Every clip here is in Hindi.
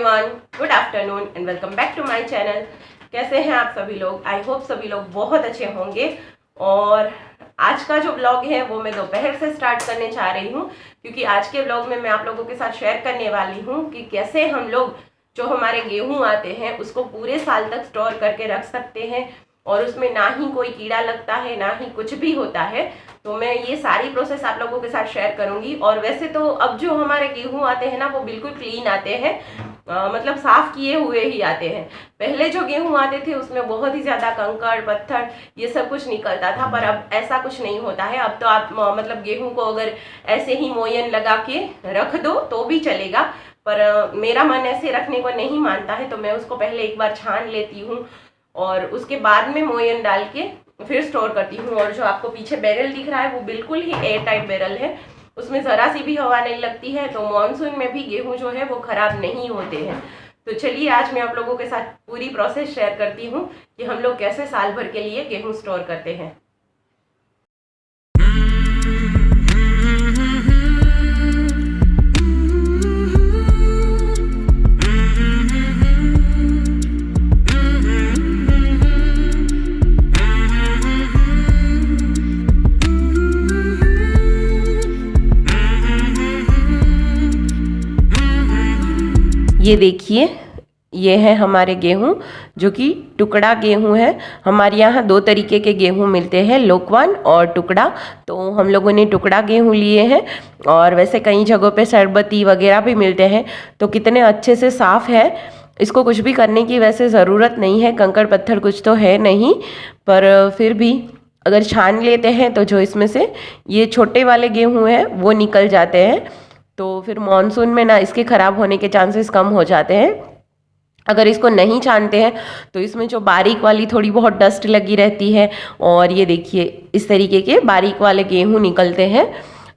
Everyone, good afternoon and welcome back to my channel. कैसे हैं आप सभी लोग? आई होप सभी लोग बहुत अच्छे होंगे। और आज का जो ब्लॉग है वो मैं दोपहर से स्टार्ट करने चाह रही हूँ, क्योंकि आज के ब्लॉग में मैं आप लोगों के साथ शेयर करने वाली हूँ कि कैसे हम लोग जो हमारे गेहूँ आते हैं उसको पूरे साल तक स्टोर करके रख सकते हैं और उसमें ना ही कोई कीड़ा लगता है ना ही कुछ भी होता है। तो मैं ये सारी प्रोसेस आप लोगों के साथ शेयर करूंगी। और वैसे तो अब जो हमारे गेहूं आते हैं ना वो बिल्कुल क्लीन आते हैं, मतलब साफ किए हुए ही आते हैं। पहले जो गेहूं आते थे उसमें बहुत ही ज़्यादा कंकड़ पत्थर ये सब कुछ निकलता था, पर अब ऐसा कुछ नहीं होता है। अब तो आप मतलब गेहूं को अगर ऐसे ही मोयन लगा के रख दो तो भी चलेगा, पर मेरा मन ऐसे रखने को नहीं मानता है, तो मैं उसको पहले एक बार छान लेती हूँ और उसके बाद में मोयन डाल के फिर स्टोर करती हूँ। और जो आपको पीछे बैरल दिख रहा है वो बिल्कुल ही एयर टाइट बैरल है, उसमें ज़रा सी भी हवा नहीं लगती है, तो मॉनसून में भी गेहूं जो है वो ख़राब नहीं होते हैं। तो चलिए आज मैं आप लोगों के साथ पूरी प्रोसेस शेयर करती हूँ कि हम लोग कैसे साल भर के लिए गेहूँ स्टोर करते हैं। ये देखिए, ये है हमारे गेहूं जो कि टुकड़ा गेहूं है। हमारे यहाँ दो तरीके के गेहूं मिलते हैं, लोकवान और टुकड़ा। तो हम लोगों ने टुकड़ा गेहूं लिए हैं और वैसे कई जगहों पे शरबती वगैरह भी मिलते हैं। तो कितने अच्छे से साफ़ है, इसको कुछ भी करने की वैसे ज़रूरत नहीं है, कंकड़ पत्थर कुछ तो है नहीं, पर फिर भी अगर छान लेते हैं तो जो इसमें से ये छोटे वाले गेहूँ हैं वो निकल जाते हैं। तो फिर मॉनसून में ना इसके ख़राब होने के चांसेस कम हो जाते हैं। अगर इसको नहीं छानते हैं तो इसमें जो बारीक वाली थोड़ी बहुत डस्ट लगी रहती है, और ये देखिए इस तरीके के बारीक वाले गेहूं निकलते हैं,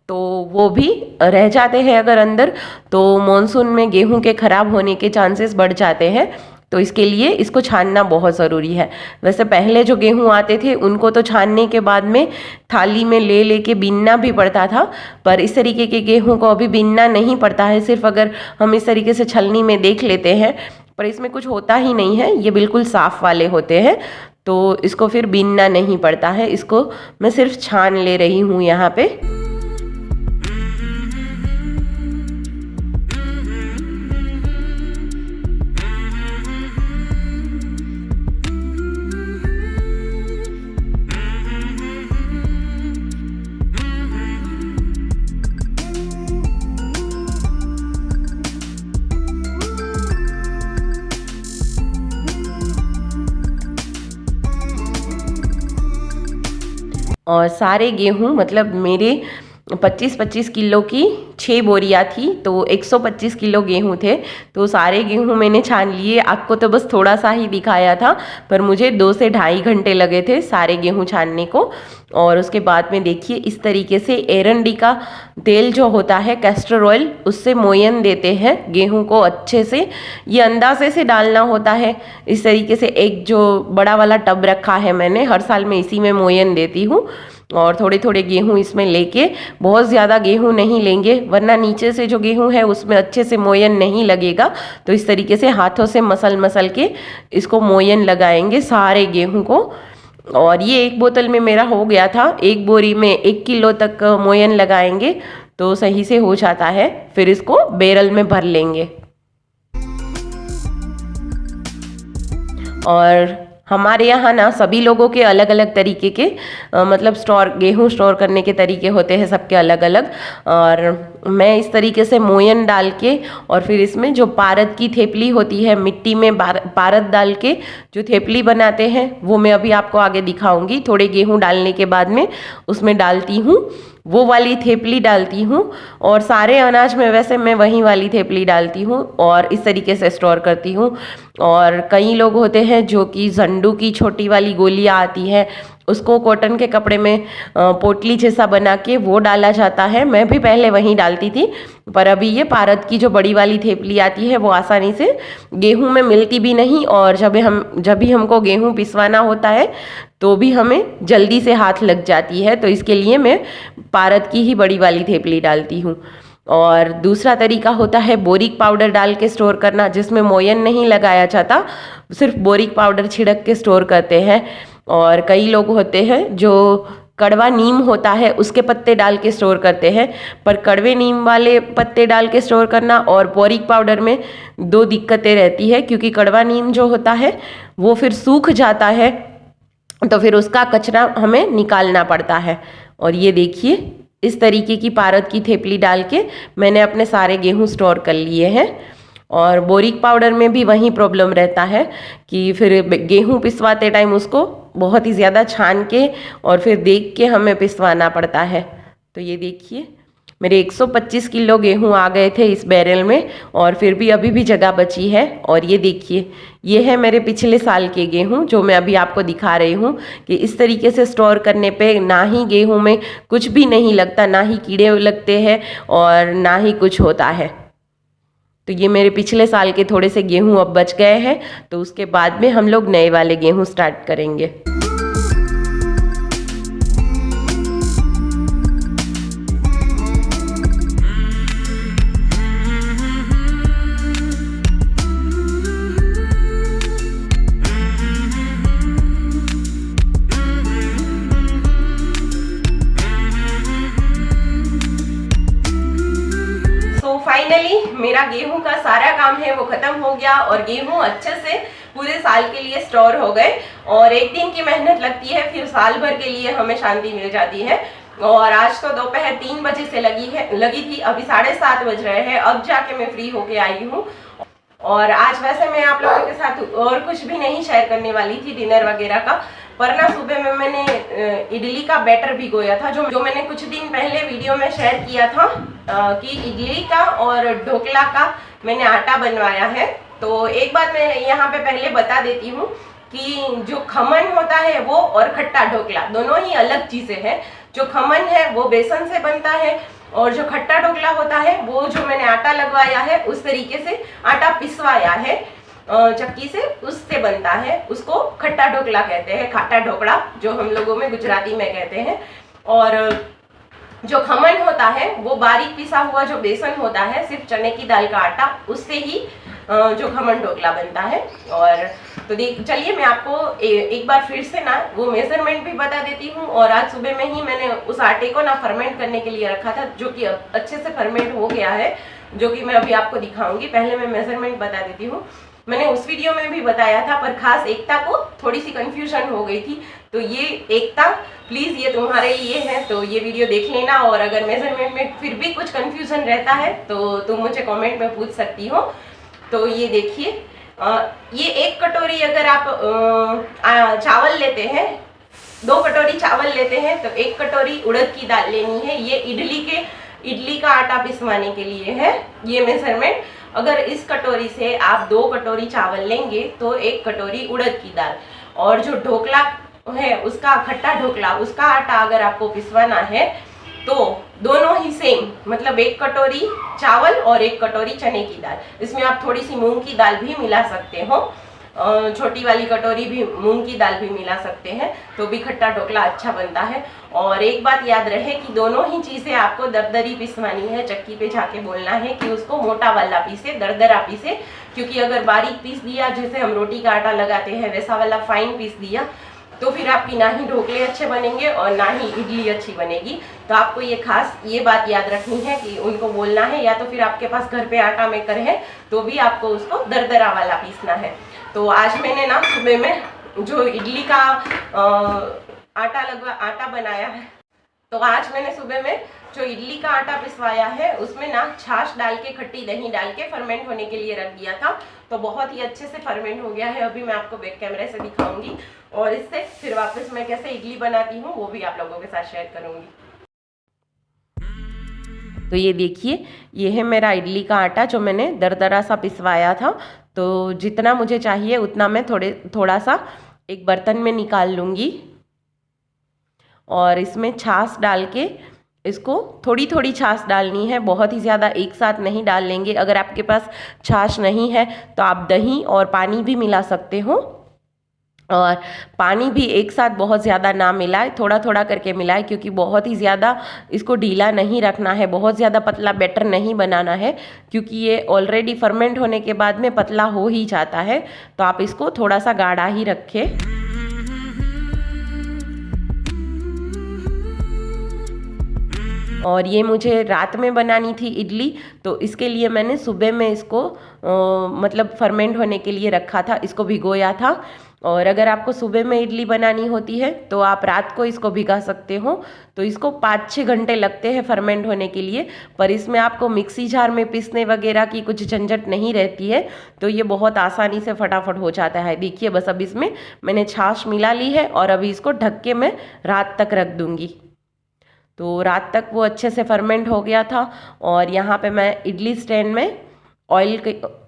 तो वो भी रह जाते हैं अगर अंदर, तो मॉनसून में गेहूं के ख़राब होने के चांसेस बढ़ जाते हैं। तो इसके लिए इसको छानना बहुत ज़रूरी है। वैसे पहले जो गेहूं आते थे उनको तो छानने के बाद में थाली में ले लेके बीनना भी पड़ता था, पर इस तरीके के गेहूं को अभी बीनना नहीं पड़ता है। सिर्फ अगर हम इस तरीके से छलनी में देख लेते हैं, पर इसमें कुछ होता ही नहीं है, ये बिल्कुल साफ़ वाले होते हैं, तो इसको फिर बीनना नहीं पड़ता है। इसको मैं सिर्फ छान ले रही हूँ यहाँ पे। और सारे गेहूं मतलब मेरे 25-25 किलो की 6 बोरियाँ थी, तो 125 किलो गेहूं थे। तो सारे गेहूं मैंने छान लिए। आपको तो बस थोड़ा सा ही दिखाया था, पर मुझे 2 से ढाई घंटे लगे थे सारे गेहूं छानने को। और उसके बाद में देखिए इस तरीके से एरंडी का तेल जो होता है, कैस्टर ऑयल, उससे मोयन देते हैं गेहूं को अच्छे से। ये अंदाजे से डालना होता है। इस तरीके से एक जो बड़ा वाला टब रखा है मैंने, हर साल मैं इसी में मोयन देती हूँ। और थोड़े थोड़े गेहूं इसमें लेके, बहुत ज़्यादा गेहूं नहीं लेंगे वरना नीचे से जो गेहूं है उसमें अच्छे से मोयन नहीं लगेगा। तो इस तरीके से हाथों से मसल मसल के इसको मोयन लगाएंगे सारे गेहूं को। और ये एक बोतल में मेरा हो गया था, एक बोरी में 1 किलो तक मोयन लगाएंगे तो सही से हो जाता है। फिर इसको बैरल में भर लेंगे। और हमारे यहाँ ना सभी लोगों के अलग अलग तरीके के मतलब गेहूं स्टोर करने के तरीके होते हैं, सबके अलग अलग। और मैं इस तरीके से मोयन डाल के और फिर इसमें जो पारद की थेपली होती है, मिट्टी में पारद डाल के जो थेपली बनाते हैं, वो मैं अभी आपको आगे दिखाऊंगी। थोड़े गेहूं डालने के बाद में उसमें डालती हूँ, वो वाली थेपली डालती हूँ। और सारे अनाज में वैसे मैं वही वाली थेपली डालती हूँ और इस तरीके से स्टोर करती हूँ। और कई लोग होते हैं जो कि झंडू की छोटी वाली गोलियाँ आती है, उसको कॉटन के कपड़े में पोटली जैसा बना के वो डाला जाता है। मैं भी पहले वहीं डालती थी, पर अभी ये पारद की जो बड़ी वाली थेपली आती है वो आसानी से गेहूं में मिलती भी नहीं, और जब भी हमको गेहूं पिसवाना होता है तो भी हमें जल्दी से हाथ लग जाती है। तो इसके लिए मैं पारद की ही बड़ी वाली थेपली डालती हूँ। और दूसरा तरीका होता है बोरिक पाउडर डाल के स्टोर करना, जिसमें मोयन नहीं लगाया जाता, सिर्फ बोरिक पाउडर छिड़क के स्टोर करते हैं। और कई लोग होते हैं जो कड़वा नीम होता है उसके पत्ते डाल के स्टोर करते हैं। पर कड़वे नीम वाले पत्ते डाल के स्टोर करना और बोरिक पाउडर में दो दिक्कतें रहती है, क्योंकि कड़वा नीम जो होता है वो फिर सूख जाता है, तो फिर उसका कचरा हमें निकालना पड़ता है। और ये देखिए इस तरीके की पारद की थेपली डाल के मैंने अपने सारे गेहूं स्टोर कर लिए हैं। और बोरिक पाउडर में भी वही प्रॉब्लम रहता है कि फिर गेहूं पिसवाते टाइम उसको बहुत ही ज़्यादा छान के और फिर देख के हमें पिसवाना पड़ता है। तो ये देखिए मेरे 125 किलो गेहूं आ गए थे इस बैरल में, और फिर भी अभी भी जगह बची है। और ये देखिए ये है मेरे पिछले साल के गेहूं जो मैं अभी आपको दिखा रही हूँ कि इस तरीके से स्टोर करने पे ना ही गेहूं में कुछ भी नहीं लगता, ना ही कीड़े लगते हैं और ना ही कुछ होता है। तो ये मेरे पिछले साल के थोड़े से गेहूं अब बच गए हैं, तो उसके बाद में हम लोग नए वाले गेहूं स्टार्ट करेंगे। फाइनली मेरा गेहूं का सारा काम है वो खत्म हो गया और गेहूं अच्छे से पूरे साल के लिए स्टोर हो गए। और एक दिन की मेहनत लगती है, फिर साल भर के लिए हमें शांति मिल जाती है। और आज तो दोपहर 3 बजे से लगी थी, अभी 7:30 बज रहे हैं, अब जाके मैं फ्री होके आई हूँ। और आज वैसे मैं आप लोगों के साथ और कुछ भी नहीं शेयर करने वाली थी डिनर वगैरह का, पर ना सुबह में मैंने इडली का बैटर भिगोया था, जो मैंने कुछ दिन पहले वीडियो में शेयर किया था कि इडली का और ढोकला का मैंने आटा बनवाया है। तो एक बात मैं यहाँ पे पहले बता देती हूँ कि जो खमन होता है वो और खट्टा ढोकला दोनों ही अलग चीजें हैं। जो खमन है वो बेसन से बनता है और जो खट्टा ढोकला होता है वो जो मैंने आटा लगवाया है उस तरीके से आटा पिसवाया है चक्की से, उससे बनता है, उसको खट्टा ढोकला कहते हैं, खाटा ढोकड़ा जो हम लोगों में गुजराती में कहते हैं। और जो खमन होता है वो बारीक पिसा हुआ जो बेसन होता है, सिर्फ चने की दाल का आटा, उससे ही जो खमन ढोकला बनता है। और तो चलिए मैं आपको एक बार फिर से ना वो मेजरमेंट भी बता देती हूँ। और आज सुबह में ही मैंने उस आटे को ना फर्मेंट करने के लिए रखा था, जो कि अच्छे से फर्मेंट हो गया है, जो कि मैं अभी आपको दिखाऊंगी। पहले मैं मेजरमेंट बता देती हूँ। मैंने उस वीडियो में भी बताया था, पर खास एकता को थोड़ी सी कंफ्यूजन हो गई थी। तो ये एकता प्लीज ये तुम्हारे लिए है, तो ये वीडियो देख लेना। और अगर मेजरमेंट में फिर भी कुछ कंफ्यूजन रहता है तो तुम मुझे कमेंट में पूछ सकती हो। तो ये देखिए ये 1 कटोरी अगर आप चावल लेते हैं, 2 कटोरी चावल लेते हैं तो 1 कटोरी उड़द की दाल लेनी है। ये इडली का आटा पिसवाने के लिए है ये मेजरमेंट। अगर इस कटोरी से आप 2 कटोरी चावल लेंगे तो 1 कटोरी उड़द की दाल। और जो ढोकला है उसका खट्टा ढोकला, उसका आटा अगर आपको पिसवाना है तो दोनों ही सेम, मतलब 1 कटोरी चावल और 1 कटोरी चने की दाल। इसमें आप थोड़ी सी मूंग की दाल भी मिला सकते हो, छोटी वाली कटोरी भी मूंग की दाल भी मिला सकते हैं, तो भी खट्टा ढोकला अच्छा बनता है। और एक बात याद रहे कि दोनों ही चीज़ें आपको दरदरी पिसवानी है, चक्की पे जाके बोलना है कि उसको मोटा वाला पीसे, दरदरा पीसे। क्योंकि अगर बारीक पीस दिया, जैसे हम रोटी का आटा लगाते हैं वैसा वाला फाइन पीस दिया, तो फिर आपकी ना ही ढोकले अच्छे बनेंगे और ना ही इडली अच्छी बनेगी। तो आपको ये बात याद रखनी है कि उनको बोलना है, या तो फिर आपके पास घर पे आटा मेकर है तो भी आपको उसको दरदरा वाला पीसना है। तो आज मैंने ना सुबह में जो इडली का आटा बनाया है, तो आज मैंने सुबह में जो इडली का आटा पिसवाया है उसमें ना छाछ डाल के, खट्टी दही डाल के फर्मेंट होने के लिए रख दिया था। तो बहुत ही अच्छे से फर्मेंट हो गया है। अभी मैं आपको बैक कैमरे से दिखाऊंगी और इससे फिर वापस मैं कैसे इडली बनाती हूँ वो भी आप लोगों के साथ शेयर करूंगी। तो ये देखिए ये है मेरा इडली का आटा जो मैंने दरदरा सा पिसवाया था। तो जितना मुझे चाहिए उतना मैं थोड़ा सा एक बर्तन में निकाल लूँगी और इसमें छाछ डाल के, इसको थोड़ी थोड़ी छाछ डालनी है, बहुत ही ज़्यादा एक साथ नहीं डाल लेंगे। अगर आपके पास छाछ नहीं है तो आप दही और पानी भी मिला सकते हो। और पानी भी एक साथ बहुत ज़्यादा ना मिलाए, थोड़ा थोड़ा करके मिलाए, क्योंकि बहुत ही ज़्यादा इसको ढीला नहीं रखना है, बहुत ज़्यादा पतला बैटर नहीं बनाना है, क्योंकि ये ऑलरेडी फर्मेंट होने के बाद में पतला हो ही जाता है। तो आप इसको थोड़ा सा गाढ़ा ही रखें। और ये मुझे रात में बनानी थी इडली, तो इसके लिए मैंने सुबह में इसको मतलब फर्मेंट होने के लिए रखा था, इसको भिगोया था। और अगर आपको सुबह में इडली बनानी होती है तो आप रात को इसको भिगा सकते हो। तो इसको 5-6 घंटे लगते हैं फर्मेंट होने के लिए, पर इसमें आपको मिक्सी जार में पीसने वगैरह की कुछ झंझट नहीं रहती है, तो ये बहुत आसानी से फटाफट हो जाता है। देखिए बस अब इसमें मैंने छाछ मिला ली है और अभी इसको ढक के मैं रात तक रख दूँगी। तो रात तक वो अच्छे से फर्मेंट हो गया था। और यहाँ पे मैं इडली स्टैंड में ऑयल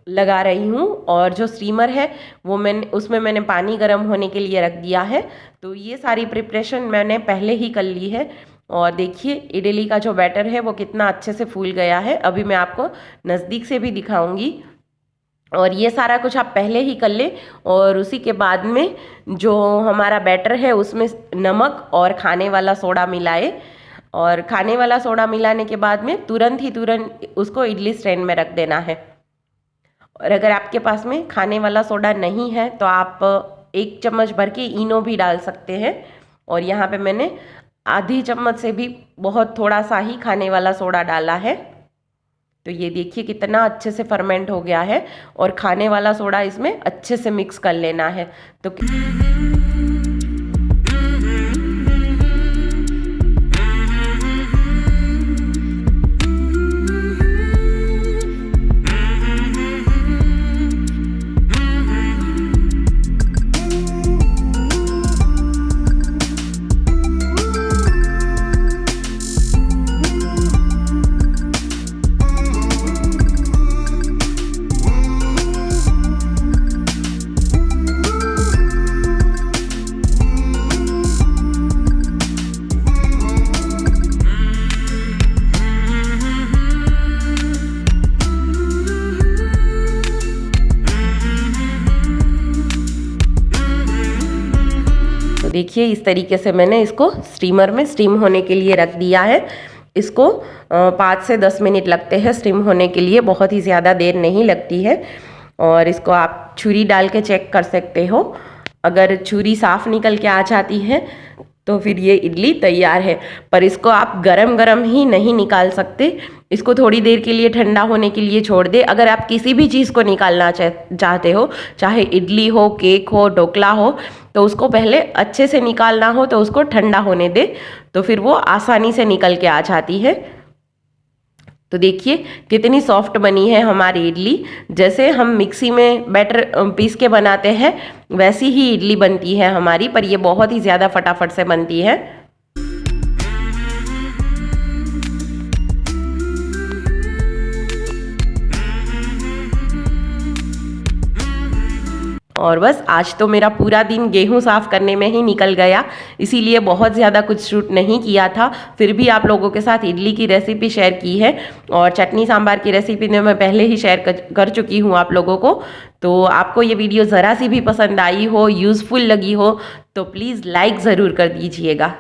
लगा रही हूँ, और जो स्टीमर है वो उसमें मैंने पानी गर्म होने के लिए रख दिया है। तो ये सारी प्रिपरेशन मैंने पहले ही कर ली है। और देखिए इडली का जो बैटर है वो कितना अच्छे से फूल गया है, अभी मैं आपको नज़दीक से भी दिखाऊंगी। और ये सारा कुछ आप पहले ही कर लें, और उसी के बाद में जो हमारा बैटर है उसमें नमक और खाने वाला सोडा मिलाए। और खाने वाला सोडा मिलाने के बाद में तुरंत उसको इडली स्टैंड में रख देना है। और अगर आपके पास में खाने वाला सोडा नहीं है तो आप 1 चम्मच भर के इनो भी डाल सकते हैं। और यहाँ पे मैंने आधी चम्मच से भी बहुत थोड़ा सा ही खाने वाला सोडा डाला है। तो ये देखिए कितना अच्छे से फर्मेंट हो गया है, और खाने वाला सोडा इसमें अच्छे से मिक्स कर लेना है। तो देखिए इस तरीके से मैंने इसको स्टीमर में स्टीम होने के लिए रख दिया है। इसको 5 से 10 मिनट लगते हैं स्टीम होने के लिए, बहुत ही ज़्यादा देर नहीं लगती है। और इसको आप छुरी डाल के चेक कर सकते हो, अगर छुरी साफ़ निकल के आ जाती है तो फिर ये इडली तैयार है। पर इसको आप गरम गरम ही नहीं निकाल सकते, इसको थोड़ी देर के लिए ठंडा होने के लिए छोड़ दे। अगर आप किसी भी चीज़ को निकालना चाहते हो, चाहे इडली हो, केक हो, ढोकला हो, तो उसको पहले अच्छे से निकालना हो तो उसको ठंडा होने दे, तो फिर वो आसानी से निकल के आ जाती है। तो देखिए कितनी सॉफ्ट बनी है हमारी इडली। जैसे हम मिक्सी में बैटर पीस के बनाते हैं वैसी ही इडली बनती है हमारी, पर ये बहुत ही ज़्यादा फटाफट से बनती है। और बस आज तो मेरा पूरा दिन गेहूं साफ़ करने में ही निकल गया, इसीलिए बहुत ज़्यादा कुछ शूट नहीं किया था। फिर भी आप लोगों के साथ इडली की रेसिपी शेयर की है, और चटनी सांभर की रेसिपी ने मैं पहले ही शेयर कर चुकी हूँ आप लोगों को। तो आपको ये वीडियो ज़रा सी भी पसंद आई हो, यूज़फुल लगी हो, तो प्लीज़ लाइक ज़रूर कर दीजिएगा।